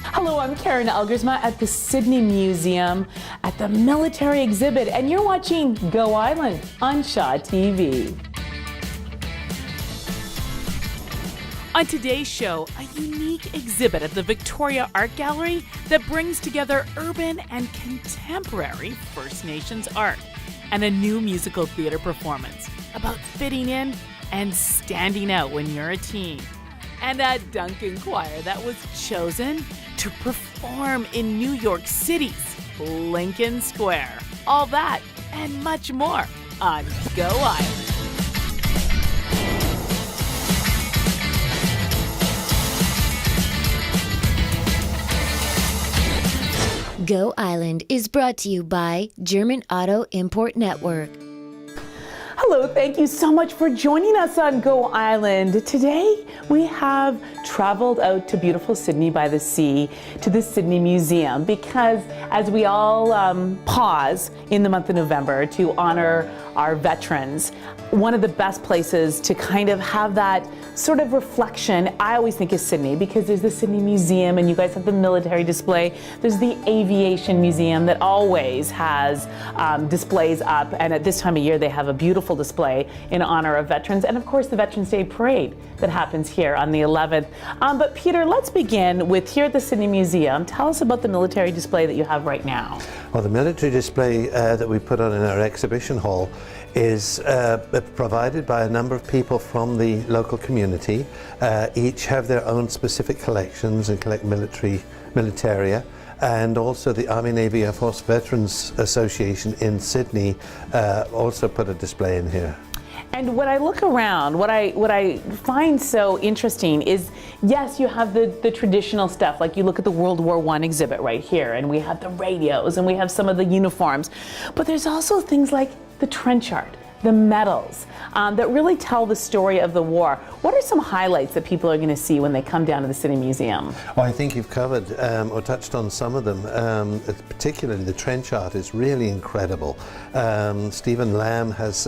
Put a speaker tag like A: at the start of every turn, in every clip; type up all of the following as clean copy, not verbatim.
A: Hello, I'm Karen Elgersma at the Sidney Museum at the military exhibit, and you're watching Go Island on Shaw TV. On today's show, a unique exhibit at the Victoria Art Gallery that brings together urban and contemporary First Nations art, and a new musical theater performance about fitting in and standing out when you're a teen, and a Duncan choir that was chosen to perform in New York City's Lincoln Square. All that and much more on Go Island.
B: Go Island is brought to you by German Auto Import Network.
A: Hello, thank you so much for joining us on Go Island. Today we have traveled out to beautiful Sidney by the Sea to the Sidney Museum because as we all pause in the month of November to honor our veterans, one of the best places to kind of have that sort of reflection, I always think, is Sidney, because there's the Sidney Museum and you guys have the military display. There's the Aviation Museum that always has displays up, and at this time of year they have a beautiful display in honor of veterans, and of course the Veterans Day Parade that happens here on the 11th. But Peter, let's begin with here at the Sidney Museum. Tell us about the military display that you have right now.
C: Well, the military display that we put on in our exhibition hall is provided by a number of people from the local community. Each have their own specific collections and collect militaria. And also the Army, Navy, Air Force Veterans Association in Sydney also put a display in here.
A: And when I look around, what I find so interesting is, yes, you have the traditional stuff, like you look at the World War I exhibit right here, and we have the radios, and we have some of the uniforms, but there's also things like the trench art, the medals, that really tell the story of the war. What are some highlights that people are going to see when they come down to the Sidney Museum?
C: Well, I think you've covered or touched on some of them. Particularly the trench art is really incredible. Stephen Lamb has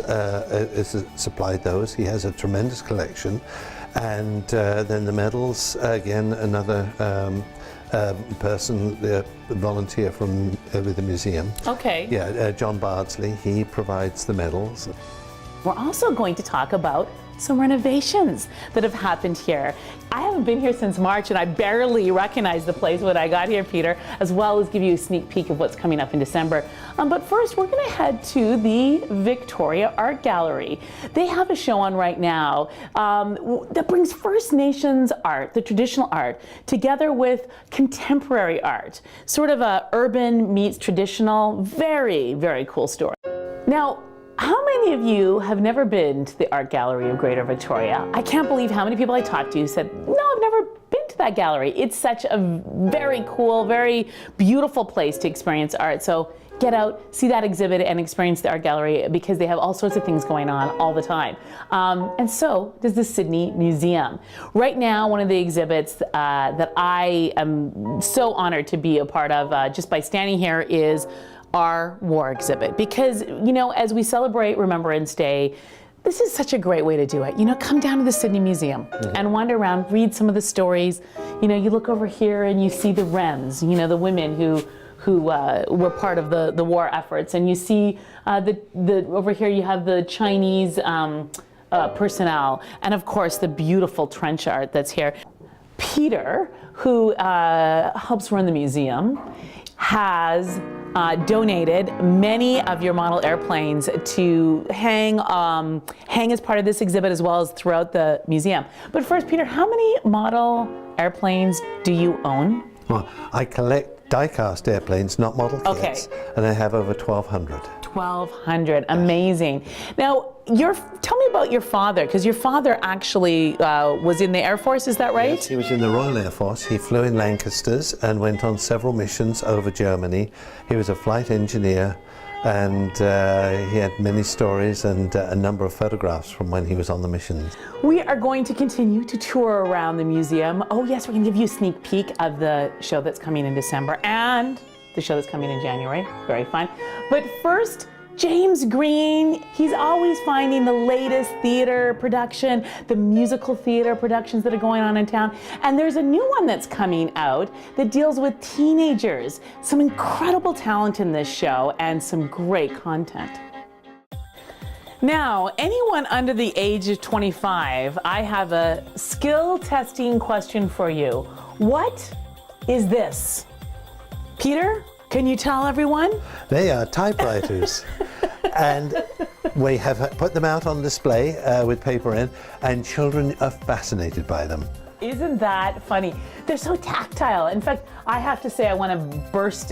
C: supplied those. He has a tremendous collection. And then the medals, again, another person, the volunteer from the museum.
A: Okay.
C: Yeah, John Bardsley, he provides the medals.
A: We're also going to talk about some renovations that have happened here. I haven't been here since March and I barely recognized the place when I got here, Peter, as well as give you a sneak peek of what's coming up in December. But first, we're going to head to the Victoria Art Gallery. They have a show on right now that brings First Nations art, the traditional art, together with contemporary art. Sort of a urban meets traditional, very, very cool story. Now, how many of you have never been to the Art Gallery of Greater Victoria? I can't believe how many people I talked to said, no, I've never been to that gallery. It's such a very cool, very beautiful place to experience art. So get out, see that exhibit, and experience the Art Gallery because they have all sorts of things going on all the time. And so does the Sidney Museum. Right now, one of the exhibits that I am so honored to be a part of just by standing here is our war exhibit, because, you know, as we celebrate Remembrance Day, this is such a great way to do it. You know, come down to the Sidney Museum and wander around, read some of the stories. You know, you look over here and you see the Rems, you know, the women who were part of the war efforts, and you see over here you have the Chinese personnel, and of course the beautiful trench art that's here. Peter, who helps run the museum, has donated many of your model airplanes to hang as part of this exhibit as well as throughout the museum. But first, Peter, how many model airplanes do you own?
C: Well, I collect die-cast airplanes, not model kits, and I have over 1,200.
A: 1,200, amazing. Now, tell me about your father, because your father actually was in the Air Force, is that right?
C: Yes, he was in the Royal Air Force. He flew in Lancasters and went on several missions over Germany. He was a flight engineer, and he had many stories and a number of photographs from when he was on the missions.
A: We are going to continue to tour around the museum. Oh yes, we're going to give you a sneak peek of the show that's coming in December and the show that's coming in January. Very fun. But first, James Green, he's always finding the latest theater production, the musical theater productions that are going on in town. And there's a new one that's coming out that deals with teenagers. Some incredible talent in this show and some great content. Now, anyone under the age of 25, I have a skill testing question for you. What is this? Peter, can you tell everyone?
C: They are typewriters. And we have put them out on display with paper in, and children are fascinated by them.
A: Isn't that funny? They're so tactile. In fact, I have to say I want to burst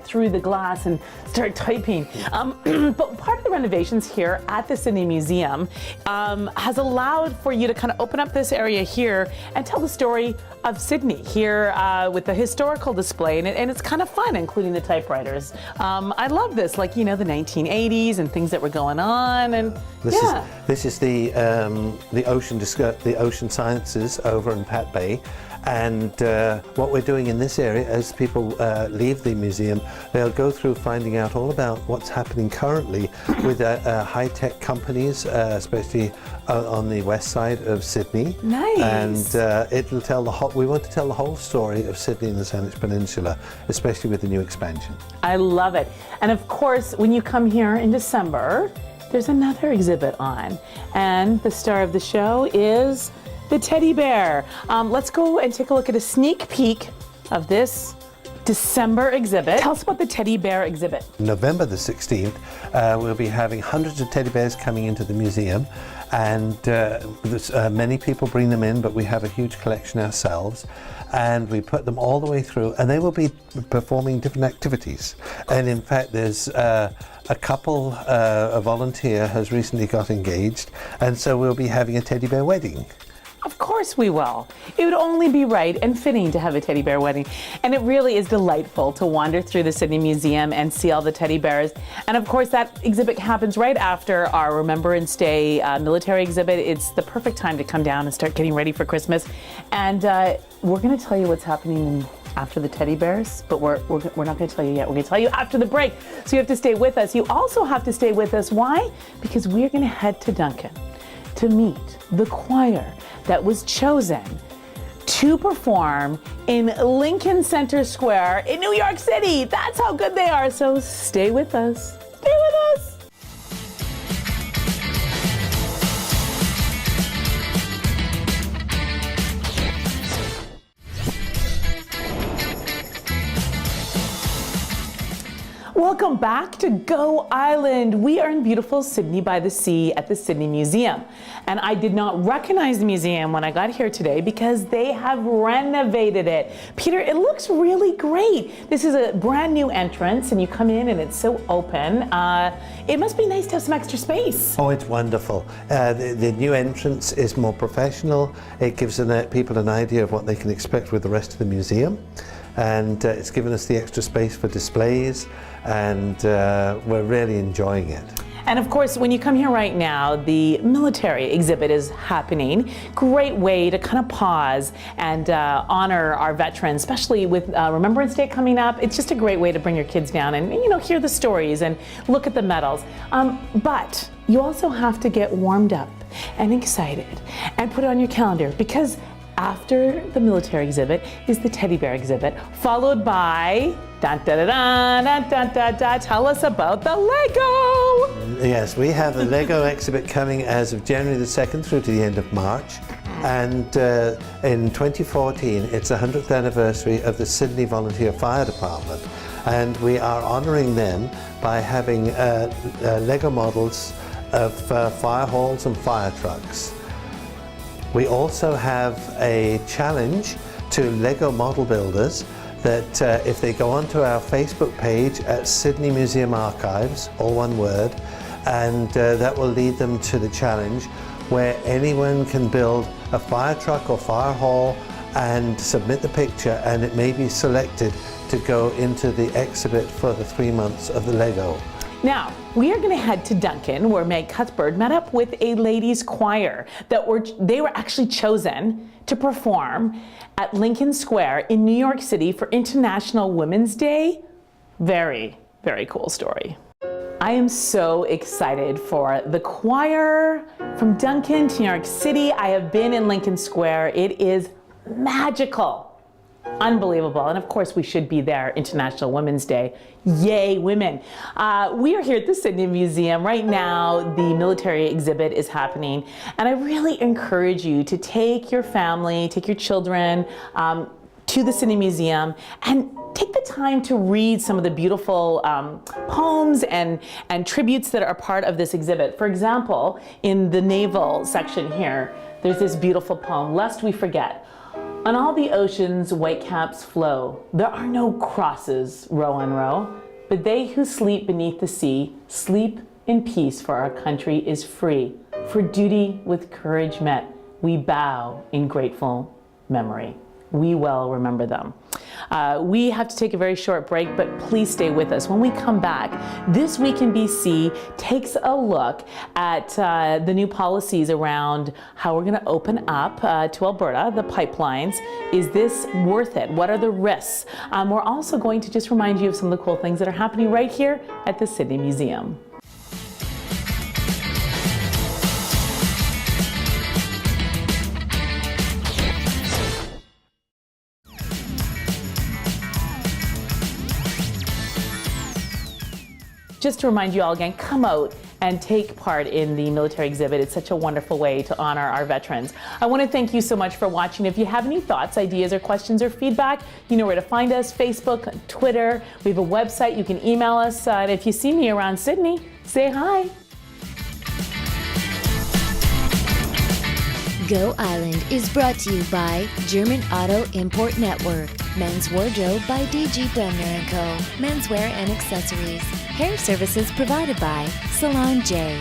A: through the glass and start typing. But part of the renovations here at the Sidney Museum has allowed for you to kind of open up this area here and tell the story of Sidney here with the historical display. And it's kind of fun, including the typewriters. I love this, like, you know, the 1980s and things that were going on. And
C: This is the ocean sciences over in Pat Bay, and what we're doing in this area, as people leave the museum, they'll go through finding out all about what's happening currently with high-tech companies, especially on the west side of Sydney.
A: Nice.
C: And it'll tell we want to tell the whole story of Sydney and the Sandwich Peninsula, especially with the new expansion.
A: I love it. And of course, when you come here in December, there's another exhibit on, and the star of the show is the teddy bear. Let's go and take a look at a sneak peek of this December exhibit. Tell us about the teddy bear exhibit.
C: November the 16th, we'll be having hundreds of teddy bears coming into the museum, and many people bring them in, but we have a huge collection ourselves, and we put them all the way through, and they will be performing different activities. And in fact, there's a couple, a volunteer has recently got engaged, and so we'll be having a teddy bear wedding.
A: Of course we will. It would only be right and fitting to have a teddy bear wedding. And it really is delightful to wander through the Sidney Museum and see all the teddy bears. And of course that exhibit happens right after our Remembrance Day military exhibit. It's the perfect time to come down and start getting ready for Christmas. And we're going to tell you what's happening after the teddy bears, but we're not going to tell you yet. We're going to tell you after the break. So you have to stay with us. You also have to stay with us. Why? Because we're going to head to Duncan to meet the choir that was chosen to perform in Lincoln Center Square in New York City. That's how good they are. So stay with us. Stay with us. Welcome back to Go Island. We are in beautiful Sydney by the Sea at the Sidney Museum. And I did not recognize the museum when I got here today because they have renovated it. Peter, it looks really great. This is a brand new entrance and you come in and it's so open. It must be nice to have some extra space.
C: Oh, it's wonderful. The new entrance is more professional. It gives people an idea of what they can expect with the rest of the museum. And it's given us the extra space for displays, and we're really enjoying it.
A: And of course, when you come here right now, the military exhibit is happening. Great way to kind of pause and honor our veterans, especially with Remembrance Day coming up. It's just a great way to bring your kids down and, you know, hear the stories and look at the medals. But you also have to get warmed up and excited and put it on your calendar, because after the military exhibit is the teddy bear exhibit, followed by tell us about the Lego.
C: Yes, we have the Lego exhibit coming as of January the 2nd through to the end of March. And in 2014, it's the 100th anniversary of the Sidney Volunteer Fire Department. And we are honoring them by having Lego models of fire halls and fire trucks. We also have a challenge to Lego model builders that if they go onto our Facebook page at Sidney Museum Archives, all one word, and that will lead them to the challenge where anyone can build a fire truck or fire hall and submit the picture, and it may be selected to go into the exhibit for the 3 months of the Lego.
A: Now, we are going to head to Duncan, where Meg Cuthbert met up with a ladies' choir that they were actually chosen to perform at Lincoln Square in New York City for International Women's Day. Very, very cool story. I am so excited for the choir from Duncan to New York City. I have been in Lincoln Square. It is magical. Unbelievable. And of course, we should be there, International Women's Day. Yay, women. We are here at the Sidney Museum. Right now, the military exhibit is happening. And I really encourage you to take your family, take your children to the Sidney Museum and take the time to read some of the beautiful poems and tributes that are part of this exhibit. For example, in the naval section here, there's this beautiful poem, Lest We Forget. On all the oceans, whitecaps flow. There are no crosses, row on row, but they who sleep beneath the sea sleep in peace, for our country is free. For duty with courage met, we bow in grateful memory. We well remember them. We have to take a very short break, but please stay with us. When we come back, This Week in BC takes a look at the new policies around how we're going to open up to Alberta, the pipelines. Is this worth it? What are the risks? We're also going to just remind you of some of the cool things that are happening right here at the Sidney Museum. Just to remind you all again, come out and take part in the military exhibit. It's such a wonderful way to honor our veterans. I want to thank you so much for watching. If you have any thoughts, ideas, or questions or feedback, you know where to find us, Facebook, Twitter. We have a website. You can email us. And if you see me around Sidney, say hi.
B: Go Island is brought to you by German Auto Import Network. Men's Wardrobe by DG Bremner & Co. Menswear and accessories. Hair services provided by Salon J.